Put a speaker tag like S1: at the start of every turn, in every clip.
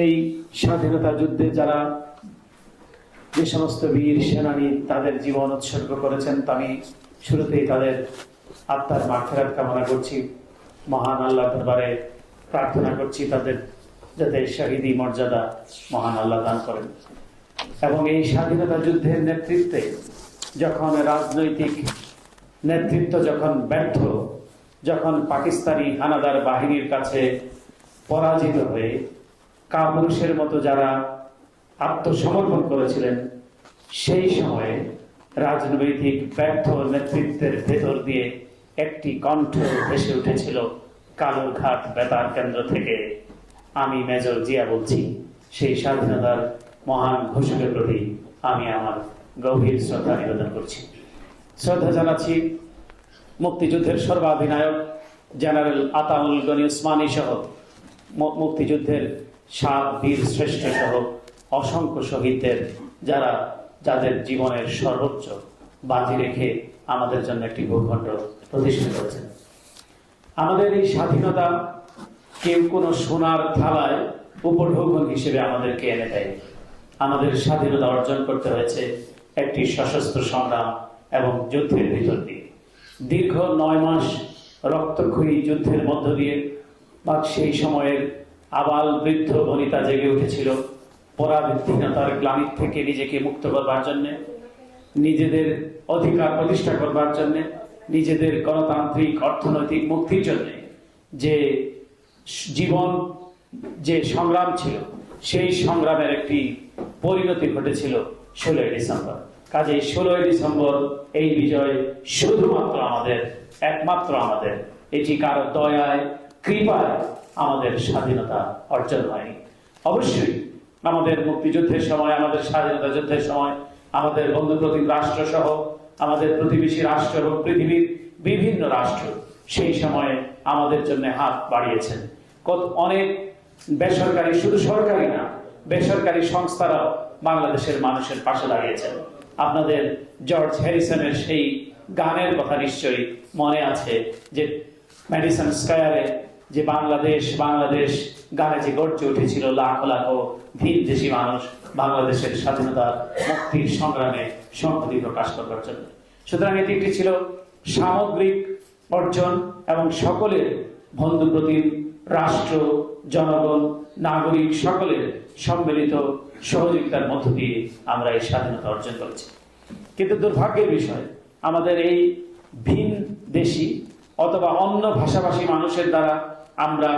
S1: এই স্বাধীনতা যুদ্ধে যারা যে সমস্ত বীর সেনানী তাদের জীবন উৎসর্গ করেছেন, আমি শুরুতেই তাদের আত্মার মাগফিরাত কামনা করছি। মহান আল্লাহ দরবারে প্রার্থনা করছি তাদের যাতে শহীদি মর্যাদা মহান আল্লাহ দান করেন। এবং এই স্বাধীনতা যুদ্ধের নেতৃত্বে যখন রাজনৈতিক নেতৃত্ব যখন ব্যর্থ, যখন পাকিস্তানি হানাদার বাহিনীর কাছে পরাজিত হয়ে কাপুরুষের মতো যারা আত্মসমর্পণ করেছিলেন, সেই সময়ে রাজনৈতিক ব্যর্থ নেতৃত্বের ভেতর দিয়ে একটি কণ্ঠ ভেসে উঠেছিল কালুরঘাট বেতার কেন্দ্র থেকে। আমি মেজর জিয়া বলছি। সেই স্বাধীনতার মহান ঘোষকের প্রতি আমি আমার গভীর শ্রদ্ধা নিবেদন করছি। শ্রদ্ধা জানাচ্ছি মুক্তিযুদ্ধের সর্বাধিনায়ক জেনারেল আতাউল গনি উসমানী সহ মুক্তিযুদ্ধের 7 বীর শ্রেষ্ঠ সহ অসংখ্য শহীদদের, যাদের জীবনের সর্বোচ্চ বাজি রেখে আমাদের জন্য একটি ভূখণ্ড প্রতিষ্ঠা করেছেন। আমাদের এই স্বাধীনতা কেউ কোনো সোনার থালায় উপঢৌকন হিসেবে আমাদেরকে এনে দেয়। আমাদের স্বাধীনতা অর্জন করতে হয়েছে একটি সশস্ত্র সংগ্রাম এবং যুদ্ধের ভিতর দিয়ে। দীর্ঘ 9 মাস রক্তক্ষয়ী যুদ্ধের মধ্য দিয়ে বা সেই সময়ের আবাল বৃদ্ধ বনিতা জেগে উঠেছিল পরাধীনতার গ্লানি থেকে নিজেকে মুক্ত করবার জন্য, নিজেদের অধিকার প্রতিষ্ঠা করবার জন্য, নিজেদের গণতান্ত্রিক অর্থনৈতিক মুক্তির জন্য যে জীবন, যে সংগ্রাম ছিল, সেই সংগ্রামের একটি পরিণতি ঘটেছিল 16ই ডিসেম্বর। কাজেই 16ই ডিসেম্বর এই বিজয় শুধুমাত্র আমাদের, একমাত্র আমাদের, এটি কারো দয়ায় কৃপায় আমাদের স্বাধীনতা অর্জন হয়নি। অবশ্যই আমাদের মুক্তিযুদ্ধের সময়, আমাদের স্বাধীনতা যুদ্ধের সময় আমাদের বন্ধুপ্রতিম রাষ্ট্র সহ আমাদের প্রতিবেশী রাষ্ট্র এবং পৃথিবীর বিভিন্ন রাষ্ট্র সেই সময়ে আমাদের জন্য হাত বাড়িয়েছেন। অনেক বেসরকারি, শুধু সরকারি না, বেসরকারি সংস্থারাও বাংলাদেশের মানুষের পাশে দাঁড়িয়েছেন। আপনাদের জর্জ হ্যারিসনের সেই গানের কথা নিশ্চয়ই মনে আছে, যে ম্যাডিসন স্কয়ারে যে বাংলাদেশ বাংলাদেশ গানে যে গর্জে উঠেছিল লাখো লাখো ভিনদেশী মানুষ বাংলাদেশের স্বাধীনতা মুক্তির সংগ্রামে সংহতি প্রকাশ করবার জন্য। সুতরাং এটি একটি ছিল সামগ্রিক অর্জন এবং সকলের বন্ধুপ্রতিম রাষ্ট্র, জনগণ, নাগরিক সকলের সম্মিলিত সহযোগিতার মধ্য দিয়ে আমরা এই স্বাধীনতা অর্জন করেছি। কিন্তু দুর্ভাগ্যের বিষয়, আমাদের এই ভিন দেশি অথবা অন্য ভাষাভাষী মানুষের দ্বারা আমরা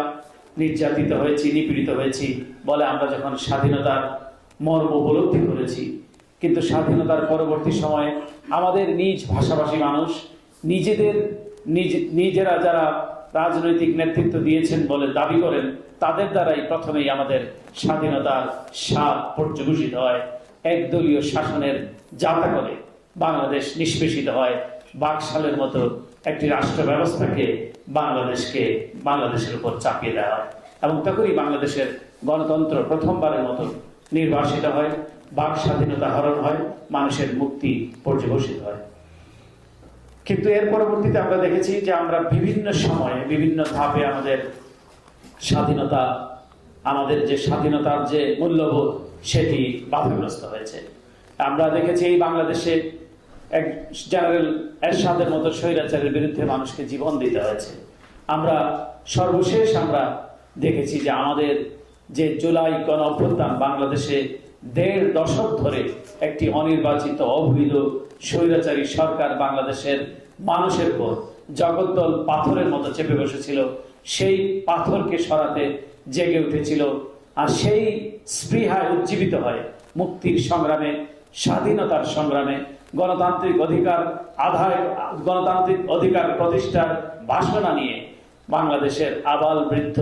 S1: নির্যাতিত হয়েছি, নিপীড়িত হয়েছি বলে আমরা যখন স্বাধীনতার মর্ম উপলব্ধি করেছি, কিন্তু স্বাধীনতার পরবর্তী সময়ে আমাদের নিজ ভাষাভাষী মানুষ নিজেরা যারা রাজনৈতিক নেতৃত্ব দিয়েছেন বলে দাবি করেন, তাদের দ্বারাই প্রথমেই আমাদের স্বাধীনতার স্বাদ পর্যবেসিত হয়। একদলীয় শাসনের যাতা করে বাংলাদেশ নিষ্পেষিত হয়। বাকশালের মতো একটি রাষ্ট্র ব্যবস্থাকে বাংলাদেশের উপর চাপিয়ে দেওয়া হয় এবং তখনই বাংলাদেশের গণতন্ত্র প্রথমবারের মতো নির্বাসিত হয়, বাক স্বাধীনতা হরণ হয়, মানুষের মুক্তি পর্যবসিত হয়। কিন্তু এর পরবর্তীতে আমরা দেখেছি যে আমরা বিভিন্ন সময়ে বিভিন্ন ধাপে আমাদের স্বাধীনতা, আমাদের যে স্বাধীনতার যে মূল্যবোধ সেটি বাধাগ্রস্ত হয়েছে। আমরা দেখেছি এই বাংলাদেশে এক জেনারেল এরশাদের মতো স্বৈরাচারের বিরুদ্ধে মানুষকে জীবন দিতে হয়েছে। আমরা সর্বশেষ আমরা দেখেছি যে আমাদের যে জুলাই গণ অভ্যুত্থান, বাংলাদেশে 1.5 দশক ধরে একটি অনির্বাচিত অবৈধ স্বৈরাচারী সরকার বাংলাদেশের মানুষের উপর জগদ্দল পাথরের মতো চেপে বসেছিল। সেই পাথরকে সরাতে জেগে উঠেছিল, আর সেই স্পৃহায় উজ্জীবিত হয় মুক্তির সংগ্রামে, স্বাধীনতার সংগ্রামে, গণতান্ত্রিক অধিকার প্রতিষ্ঠার বাসনা নিয়ে বাংলাদেশের আবাল বৃদ্ধ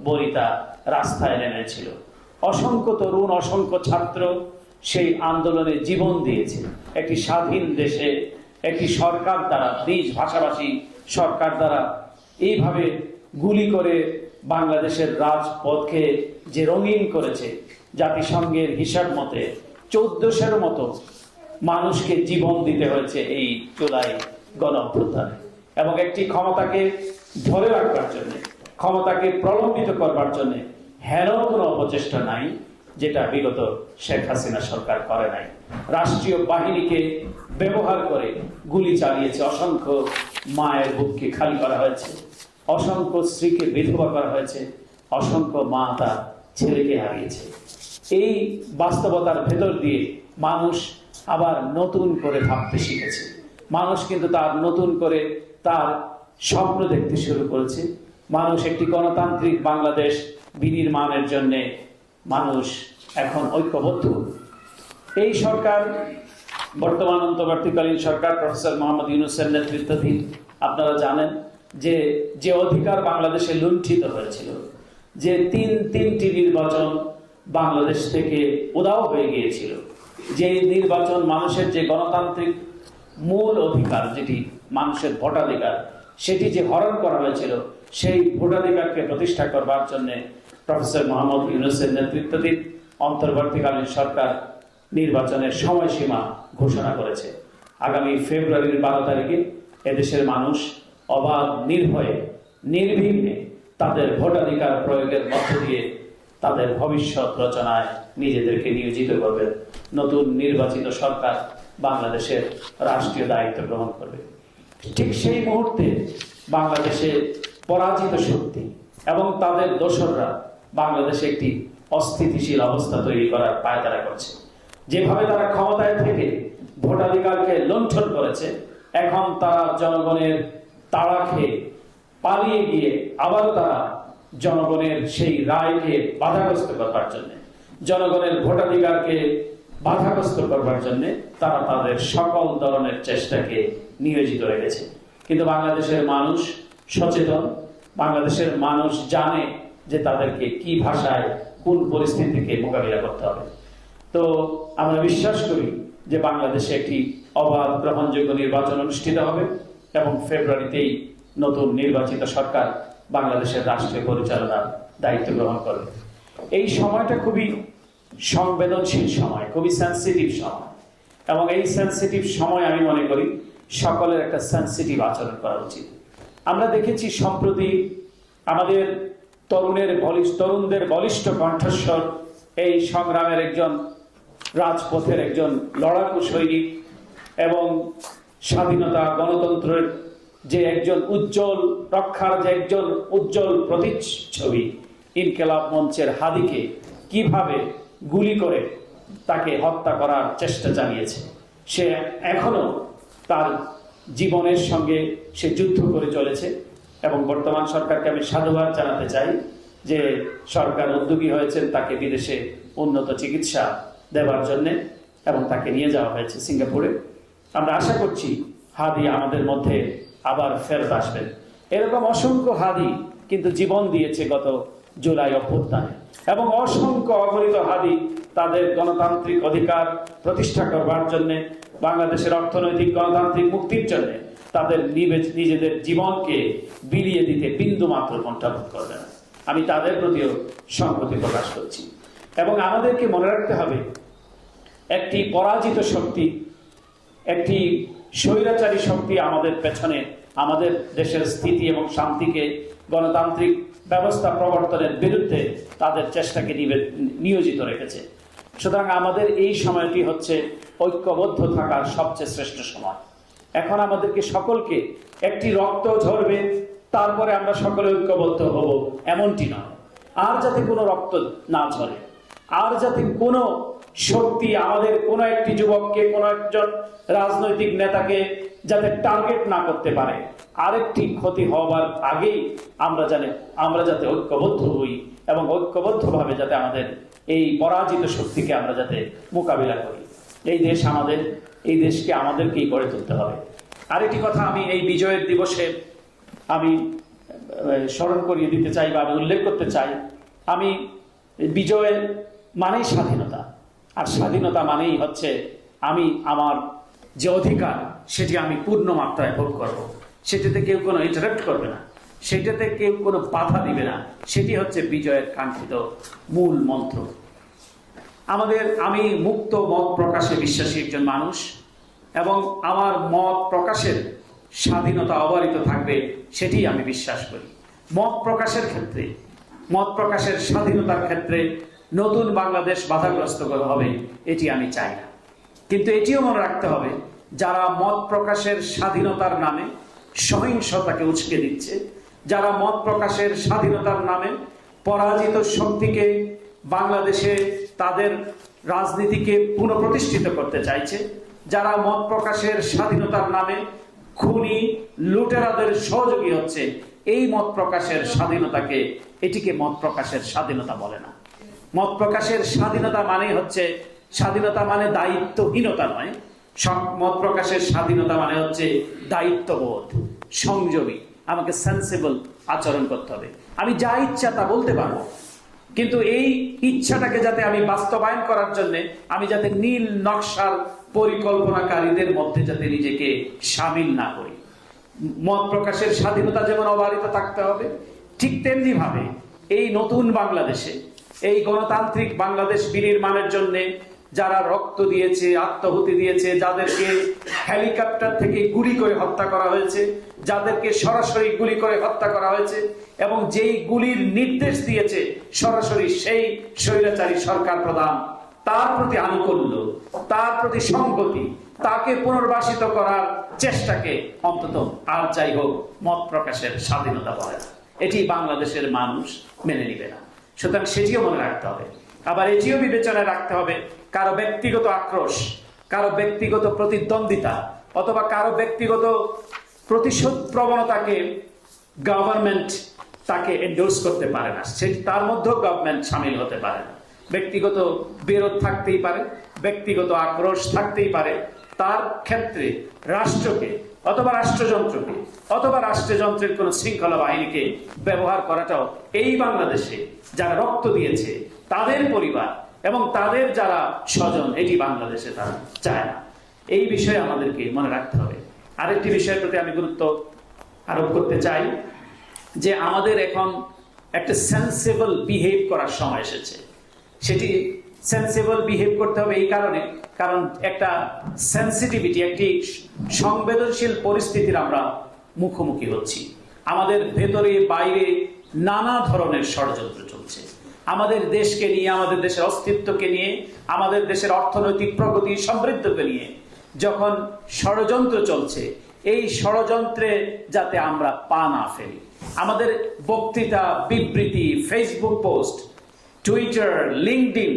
S1: বনিতা রাস্তায় নেমেছিল। অসংখ্য তরুণ, অসংখ্য ছাত্র সেই আন্দোলনে জীবন দিয়েছে। একটি স্বাধীন দেশে একটি সরকার দ্বারা, নিজ ভাষাভাষী সরকার দ্বারা এইভাবে গুলি করে বাংলাদেশের রাজপথকে যে রঙিন করেছে, জাতিসংঘের হিসাব মতে 1400-এর মতো মানুষকে জীবন দিতে হয়েছে এই জুলাই গণ অভ্যুত্থানে। এবং একটি ক্ষমতাকে ধরে রাখবার জন্য, ক্ষমতাকে প্রলম্বিত করবার জন্য হেন কোনো অপচেষ্টা নাই যেটা বিগত শেখ হাসিনা সরকার করে নাই। রাষ্ট্রীয় বাহিনীকে ব্যবহার করে গুলি চালিয়েছে, অসংখ্য মায়ের বুককে খালি করা হয়েছে, অসংখ্য স্ত্রীকে বিধবা করা হয়েছে, অসংখ্য মা তার ছেলেকে হারিয়েছে। এই বাস্তবতার ভেতর দিয়ে মানুষ আবার নতুন করে ভাবতে শিখেছে। মানুষ কিন্তু তার নতুন করে তার স্বপ্ন দেখতে শুরু করেছে। মানুষ একটি গণতান্ত্রিক বাংলাদেশ বিনির্মাণের জন্য মানুষ এখন ঐক্যবদ্ধ। এই সরকার, বর্তমান অন্তর্বর্তীকালীন সরকার প্রফেসর মোহাম্মদ ইউনূসের নেতৃত্বাধীন, আপনারা জানেন যে যে অধিকার বাংলাদেশে লুণ্ঠিত হয়েছিল, যে তিনটি নির্বাচন বাংলাদেশ থেকে উধাও হয়ে গিয়েছিল, যে নির্বাচন মানুষের যে গণতান্ত্রিক মূল অধিকার, যেটি মানুষের ভোটাধিকার, সেটি যে হরণ করা হয়েছিল, সেই ভোটাধিকারকে প্রতিষ্ঠা করবার জন্য প্রফেসর মোহাম্মদ ইউনূসের নেতৃত্বাধীন অন্তর্বর্তীকালীন সরকার নির্বাচনের সময়সীমা ঘোষণা করেছে। আগামী ফেব্রুয়ারির 12 তারিখে এদেশের মানুষ অবাধ, নির্ভয়ে, নির্বিঘ্নে তাদের ভোটাধিকার প্রয়োগের মধ্য দিয়ে তাদের ভবিষ্যৎ রচনায় নিজেদেরকে নিয়োজিত করবে। নতুন নির্বাচিত সরকার বাংলাদেশের রাষ্ট্রীয় দায়িত্ব গ্রহণ করবে। ঠিক সেই মুহূর্তে বাংলাদেশে পরাজিত শক্তি এবং তাদের দোসররা বাংলাদেশে একটি অস্থিতিশীল অবস্থা তৈরি করার পায়তারা করছে। যেভাবে তারা ক্ষমতায় থেকে ভোটাধিকারকে লুণ্ঠন করেছে, এখন তারা জনগণের তাড়া খেয়ে পালিয়ে গিয়ে আবার তারা জনগণের সেই রায়কে বাধাগ্রস্ত করবার জন্য, জনগণের ভোটাধিকারকে বাধাগ্রস্ত করবার জন্য তারা তাদের সকল ধরনের চেষ্টাকে নিয়োজিত রেখেছে। কিন্তু বাংলাদেশের মানুষ সচেতন, বাংলাদেশের মানুষ জানে যে তাদেরকে কি ভাষায় কোন পরিস্থিতিকে মোকাবিলা করতে হবে। তো আমরা বিশ্বাস করি যে বাংলাদেশে একটি অবাধ, গ্রহণযোগ্য নির্বাচন অনুষ্ঠিত হবে এবং ফেব্রুয়ারিতেই নতুন নির্বাচিত সরকার বাংলাদেশের রাষ্ট্রীয় পরিচালনার দায়িত্ব গ্রহণ করবে। এই সময়টা খুবই সংবেদনশীল সময়, খুবই সেন্সিটিভ সময়, এবং এই সেন্সিটিভ সময় আমি মনে করি সকলের একটা সেন্সিটিভ আচরণ করা উচিত। আমরা দেখেছি সম্প্রতি আমাদের তরুণদের বলিষ্ঠ কণ্ঠস্বর এই সংগ্রামের একজন, রাজপথের একজন লড়াকু সৈনিক এবং স্বাধীনতা গণতন্ত্রের যে একজন উজ্জ্বল রক্ষার যে একজন উজ্জ্বল প্রতিচ্ছবি, ইনকিলাব মঞ্চের হাদিকে কিভাবে গুলি করে তাকে হত্যা করার চেষ্টা চালিয়েছে। সে এখনো তার জীবনের সঙ্গে সে যুদ্ধ করে চলেছে এবং বর্তমান সরকারকে আমি সাধুবাদ জানাতে চাই যে সরকার উদ্যোগী হয়েছেন তাকে বিদেশে উন্নত চিকিৎসা দেওয়ার জন্য এবং তাকে নিয়ে যাওয়া হয়েছে সিঙ্গাপুরে। আমরা আশা করছি হাদি আমাদের মধ্যে আবার ফেরত আসবেন। এরকম অসংখ্য হাদি কিন্তু জীবন দিয়েছে গত জুলাই অভ্যুত্থানে, এবং অসংখ্য অগণিত হাদি তাদের গণতান্ত্রিক অধিকার প্রতিষ্ঠা করবার জন্য, বাংলাদেশের অর্থনৈতিক গণতান্ত্রিক মুক্তির জন্য তাদের নিজেদের জীবনকে বিলিয়ে দিতে বিন্দু মাত্র কুণ্ঠাবোধ করবে না। আমি তাদের প্রতিও সংহতি প্রকাশ করছি। এবং আমাদেরকে মনে রাখতে হবে, একটি পরাজিত শক্তি, একটি স্বৈরাচারী শক্তি আমাদের পেছনে আমাদের দেশের স্থিতি এবং শান্তিকে, গণতান্ত্রিক ব্যবস্থা প্রবর্তনের বিরুদ্ধে তাদের চেষ্টাকে নিয়োজিত রেখেছে। সুতরাং আমাদের এই সময়টি হচ্ছে ঐক্যবদ্ধ থাকার সবচেয়ে শ্রেষ্ঠ সময়। এখন আমাদেরকে সকলকে, একটি রক্ত ঝরবে তারপরে আমরা সকলে ঐক্যবদ্ধ হব এমনটি নয়। আর যাতে কোনো রক্ত না ঝরে, আর যাতে কোনো শক্তি আমাদের কোনো একটি যুবককে, কোনো একজন রাজনৈতিক নেতাকে যাতে টার্গেট না করতে পারে, আরেকটি ক্ষতি হওয়ার আগেই আমরা যাতে ঐক্যবদ্ধ হই এবং ঐক্যবদ্ধভাবে যাতে আমাদের এই পরাজিত শক্তিকে আমরা যাতে মোকাবিলা করি। এই দেশ আমাদের, এই দেশকে আমাদেরকেই গড়ে তুলতে হবে। আরেকটি কথা আমি এই বিজয়ের দিবসে আমি স্মরণ করিয়ে দিতে চাই বা আমি উল্লেখ করতে চাই, আমি বিজয় মানেই স্বাধীনতা, আর স্বাধীনতা মানেই হচ্ছে আমি আমার যে অধিকার সেটি আমি পূর্ণ মাত্রায় ভোগ করব, সেটাতে কেউ কোনো ইন্টারাপ্ট করবে না, সেটাতে কেউ কোনো বাধা দিবে না। সেটি হচ্ছে বিজয়ের কাঙ্ক্ষিত মূল মন্ত্র। আমি মুক্ত মত প্রকাশে বিশ্বাসী একজন মানুষ, এবং আমার মত প্রকাশের স্বাধীনতা অবারিত থাকবে সেটি আমি বিশ্বাস করি। মত প্রকাশের ক্ষেত্রে মত প্রকাশের স্বাধীনতার ক্ষেত্রে নতুন বাংলাদেশ বাধাগ্রস্ত হবে, এটি আমি চাই না। কিন্তু এটিও মনে রাখতে হবে, যারা মত প্রকাশের স্বাধীনতার নামে সহিংসতাকে উস্কে দিচ্ছে, যারা মত প্রকাশের স্বাধীনতার নামে পরাজিত শক্তিকে বাংলাদেশে তাদের রাজনীতিকে পুনঃপ্রতিষ্ঠিত করতে চাইছে, যারা মত প্রকাশের স্বাধীনতার নামে খুনি লুটেরাদের সহযোগী হচ্ছে, এই মত প্রকাশের স্বাধীনতাকে, এটিকে মত প্রকাশের স্বাধীনতা বলে না। মত প্রকাশের স্বাধীনতা মানে হচ্ছে, স্বাধীনতা মানে দায়িত্বহীনতা নয়। মত প্রকাশের স্বাধীনতা মানে হচ্ছে দায়িত্ববোধ, সংযমী, আমাকে সেন্সিবল আচরণ করতে হবে। আমি যা ইচ্ছা তা বলতে পারবো, কিন্তু এই ইচ্ছাটাকে যাতে আমি বাস্তবায়ন করার জন্য আমি যাতে নীল নকশার পরিকল্পনাকারীদের মধ্যে যাতে নিজেকে সামিল না করি। মত প্রকাশের স্বাধীনতা যেমন অবারিত থাকতে হবে, ঠিক তেমনি ভাবে এই নতুন বাংলাদেশে, এই গণতান্ত্রিক বাংলাদেশ বিনির্মাণের জন্য যারা রক্ত দিয়েছে, আত্মাহুতি দিয়েছে, যাদেরকে হেলিকপ্টার থেকে গুলি করে হত্যা করা হয়েছে, যাদেরকে সরাসরি গুলি করে হত্যা করা হয়েছে, এবং যেই গুলির নির্দেশ দিয়েছে সরাসরি সেই স্বৈরাচারী সরকার প্রধান, তার প্রতি আনুকূল্য, তার প্রতি সংগতি, তাকে পুনর্বাসিত করার চেষ্টাকে অন্তত আর যাই হোক মত প্রকাশের স্বাধীনতা বলে না। এটি বাংলাদেশের মানুষ মেনে নিবে না। সুতরাং সেটিও মনে রাখতে হবে। আবার এটিও বিবেচনায় রাখতে হবে, কারো ব্যক্তিগত আক্রোশ, কারো ব্যক্তিগত প্রতিদ্বন্দ্বিতা অথবা কারো ব্যক্তিগত প্রতিশোধ প্রবণতাকে গভর্নমেন্ট তাকে এন্ডোর্স করতে পারে না। তার মধ্যেও গভর্নমেন্ট সামিল হতে পারে না। ব্যক্তিগত বিরোধ থাকতেই পারে, ব্যক্তিগত আক্রোশ থাকতেই পারে। তার ক্ষেত্রে রাষ্ট্রকে অথবা রাষ্ট্রযন্ত্রকে অথবা রাষ্ট্রযন্ত্রের কোন শৃঙ্খলা বাহিনীকে ব্যবহার করাটাও এই বাংলাদেশে যারা রক্ত দিয়েছে তাদের পরিবার এবং তাদের যারা স্বজন, এটি বাংলাদেশে তারা চায় না। এই বিষয়ে আমাদেরকে মনে রাখতে হবে। আরেকটি বিষয়ের প্রতি আমি গুরুত্ব আরোপ করতে চাই, যে আমাদের এখন একটা সেন্সিবল বিহেভ করার সময় এসেছে। সেটি সেন্সিবল বিহেভ করতে হবে এই কারণে, কারণ একটা সেন্সিটিভিটি, একটি সংবেদনশীল পরিস্থিতির আমরা মুখোমুখি হচ্ছি। আমাদের ভেতরে বাইরে নানা ধরনের ষড়যন্ত্র চলছে। আমাদের দেশকে নিয়ে, আমাদের দেশের অস্তিত্বকে নিয়ে, আমাদের দেশের অর্থনৈতিক প্রগতি সমৃদ্ধকে নিয়ে যখন ষড়যন্ত্র চলছে, এই ষড়যন্ত্রে যাতে আমরা পা না ফেলি। আমাদের বক্তৃতা, বিবৃতি, ফেসবুক পোস্ট, টুইটার, লিঙ্কডইন,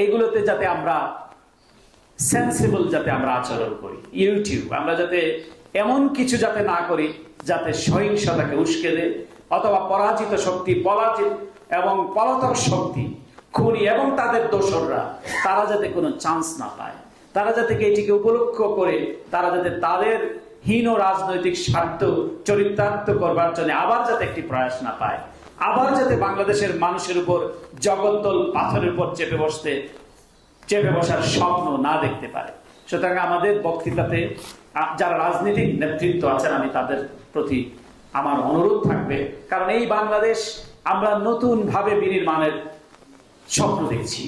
S1: এগুলোতে যাতে আমরা সেন্সিবল যাতে আমরা আচরণ করি। ইউটিউব, আমরা যাতে এমন কিছু যাতে না করি যাতে সহিংসতাকে উস্কে দেয়, অথবা পরাজিত শক্তি, পলাজিত এবং পলাতক শক্তি, খুনি এবং তাদের দোসররা, তারা যাতে কোনো চান্স না পায়। তারা যাতে এটিকে উপলক্ষ করে তারা যাতে তাদের হীন রাজনৈতিক স্বার্থ চরিতার্থ করবার জন্য আবার যাতে একটি প্রয়াস না পায়, আবার যাতে বাংলাদেশের মানুষের উপর জগদ্দল পাথরের উপর চেপে বসার স্বপ্ন না দেখতে পারে। সুতরাং আমাদের বক্তৃতাতে যারা রাজনৈতিক নেতৃত্ব আছেন, আমি তাদের প্রতি আমার অনুরোধ থাকবে, কারণ এই বাংলাদেশ আমরা নতুন ভাবে বিনির্মাণের স্বপ্ন দেখছি।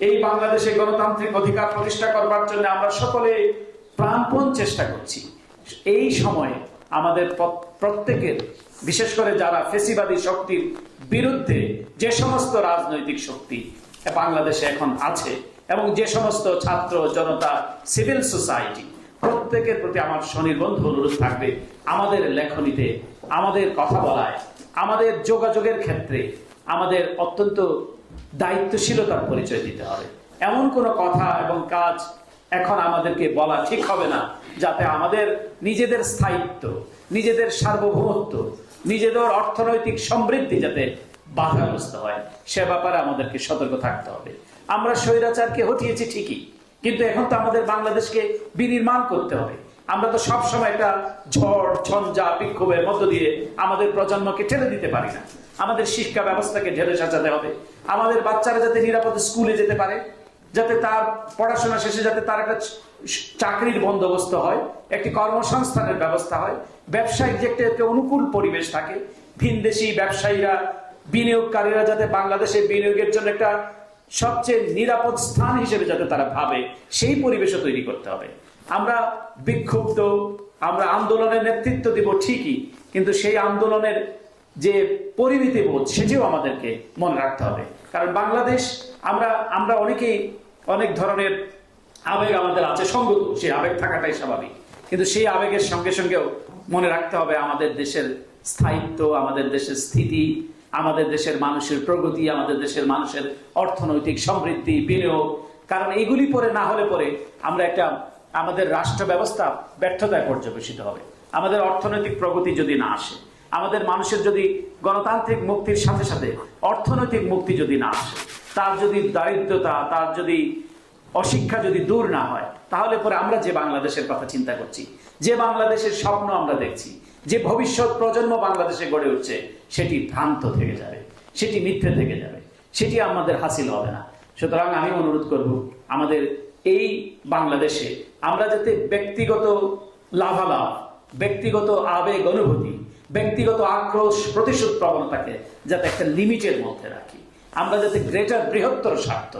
S1: এই বাংলাদেশে গণতান্ত্রিক অধিকার প্রতিষ্ঠা করবার জন্য আমরা সকলে প্রাণপণ চেষ্টা করছি। এই সময়ে আমাদের প্রত্যেকের, বিশেষ করে যারা ফেসিবাদী শক্তির বিরুদ্ধে যে সমস্ত রাজনৈতিক শক্তি বাংলাদেশে এখন আছে এবং যে সমস্ত ছাত্র জনতা, সিভিল সোসাইটি, প্রত্যেকের প্রতি আমার স্বনির্বন্ধ অনুরোধ থাকবে, আমাদের লেখনীতে, আমাদের কথা বলায়, আমাদের যোগাযোগের ক্ষেত্রে আমাদের অত্যন্ত দায়িত্বশীলতার পরিচয় দিতে হবে। এমন কোনো কথা এবং কাজ এখন আমাদেরকে বলা ঠিক হবে না যাতে আমাদের নিজেদের স্থায়িত্ব, নিজেদের সার্বভৌমত্ব, নিজেদের অর্থনৈতিক সমৃদ্ধি যাতে বাধাগ্রস্ত হয়, সে ব্যাপারে আমাদেরকে সতর্ক থাকতে হবে। আমরা স্বৈরাচারকে হটিয়েছি ঠিকই, কিন্তু এখন তো আমাদের বাংলাদেশকে বিনির্মাণ করতে হবে। আমরা তো সবসময় একটা ঝড়, ঝঞ্ঝা, বিক্ষোভের মধ্য দিয়ে আমাদের প্রজন্মকে ঠেলে দিতে পারি না। আমাদের শিক্ষা ব্যবস্থাকে ঢেলে সাজাতে হবে। আমাদের বাচ্চারা যাতে নিরাপদে স্কুলে যেতে পারে, যাতে তার পড়াশোনা শেষে যাতে তার একটা চাকরির বন্দোবস্ত হয়, একটি কর্মসংস্থানের ব্যবস্থা হয়, ব্যবসায়িক যে একটা অনুকূল পরিবেশ থাকে, ভিনদেশি ব্যবসায়ীরা, বিনিয়োগকারীরা যাতে বাংলাদেশে বিনিয়োগের জন্য একটা সবচেয়ে নিরাপদ স্থান হিসেবে যাতে তারা ভাবে, সেই পরিবেশও তৈরি করতে হবে। আমরা বিক্ষুব্ধ, আমরা আন্দোলনের নেতৃত্ব দিব ঠিকই, কিন্তু সেই আন্দোলনের যে পরিমিতি বোধ, সেটিও আমাদেরকে মনে রাখতে হবে। কারণ বাংলাদেশ, আমরা অনেকেই অনেক ধরনের আবেগ আমাদের আছে সঙ্গত, সেই আবেগ থাকাটাই স্বাভাবিক, কিন্তু সেই আবেগের সঙ্গে সঙ্গেও মনে রাখতে হবে আমাদের দেশের স্থায়িত্ব, আমাদের দেশের স্থিতি, আমাদের দেশের মানুষের প্রগতি, আমাদের দেশের মানুষের অর্থনৈতিক সমৃদ্ধি, বিনিয়োগ। কারণ এগুলি পরে না হলে পরে আমরা আমাদের রাষ্ট্র ব্যবস্থা ব্যর্থতায় পর্যবেসিত হবে। আমাদের অর্থনৈতিক প্রগতি যদি না আসে, আমাদের মানুষের যদি গণতান্ত্রিক মুক্তির সাথে সাথে অর্থনৈতিক মুক্তি যদি না আসে, তার যদি দারিদ্রতা, তার যদি অশিক্ষা যদি দূর না হয়, তাহলে পরে আমরা যে বাংলাদেশের কথা চিন্তা করছি, যে বাংলাদেশের স্বপ্ন আমরা দেখছি, যে ভবিষ্যৎ প্রজন্ম বাংলাদেশে গড়ে উঠছে, সেটি ভ্রান্ত থেকে যাবে, সেটি মিথ্যে থেকে যাবে, সেটি আমাদের হাসিল হবে না। সুতরাং আমি অনুরোধ করব, আমাদের এই বাংলাদেশে আমরা যাতে ব্যক্তিগত লাভালাভ, ব্যক্তিগত আবেগ অনুভূতি, ব্যক্তিগত আক্রোশ প্রতিশোধ প্রবণতাকে যাতে একটা লিমিটের মধ্যে রাখি। আমরা যাতে বৃহত্তর স্বার্থ,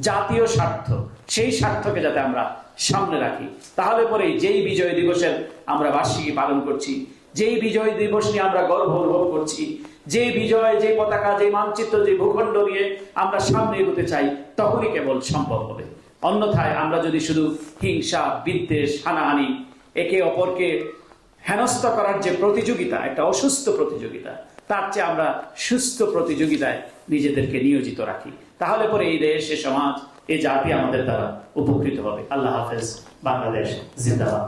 S1: জাতীয় স্বার্থ, সেই স্বার্থকে যাতে আমরা সামনে রাখি। তাহলে পরে যেই বিজয় দিবসের আমরা বার্ষিকী পালন করছি, যেই বিজয় দিবস নিয়ে আমরা গর্ব অনুভব করছি, যে বিজয়, যে পতাকা, যে মানচিত্র, যে ভূখণ্ড নিয়ে আমরা সামনে এগোতে চাই, তখনই কেবল সম্ভব হবে। অন্যথায় আমরা যদি শুধু হিংসা, বিদ্বেষ, হানাহানি, একে অপরকে হেনস্থা করার যে প্রতিযোগিতা, একটা অসুস্থ প্রতিযোগিতা, তার চেয়ে আমরা সুস্থ প্রতিযোগিতায় নিজেদেরকে নিয়োজিত রাখি, তাহলে পরে এই দেশ, এ সমাজ, এই জাতি আমাদের দ্বারা উপকৃত হবে। আল্লাহ হাফেজ। বাংলাদেশ জিন্দাবাদ।